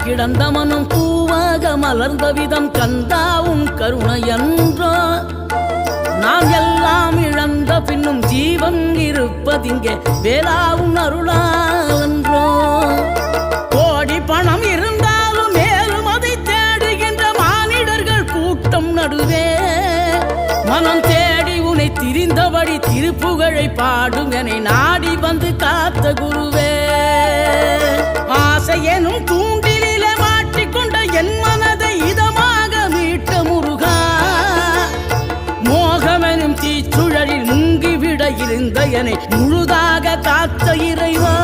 கிடந்த மனம் பூவாக மலர்ந்த விதம் கந்தாவும் கருணையன்றோ நாம் எல்லாம் இழந்த பின்னும் ஜீவன் இருப்பதிங்கே வேளாவும் அருளாவென்றோ கோடி பணம் இருந்தாலும் மேலும் அதை தேடுகின்ற மானிடர்கள் கூட்டம் நடுவே மனம் தேடி உனை திரிந்தபடி திருப்புகழை பாடும் என நாடி வந்து காத்த குருவே ஆசை எனும் தூண்டிலே மாட்டிக்கொண்ட என் மனதை இதமாக மீட்ட முருகா மோகமெனும் தீச்சுழலில் முங்கிவிட இருந்த என்னை முழுதாக காத்த இறைவா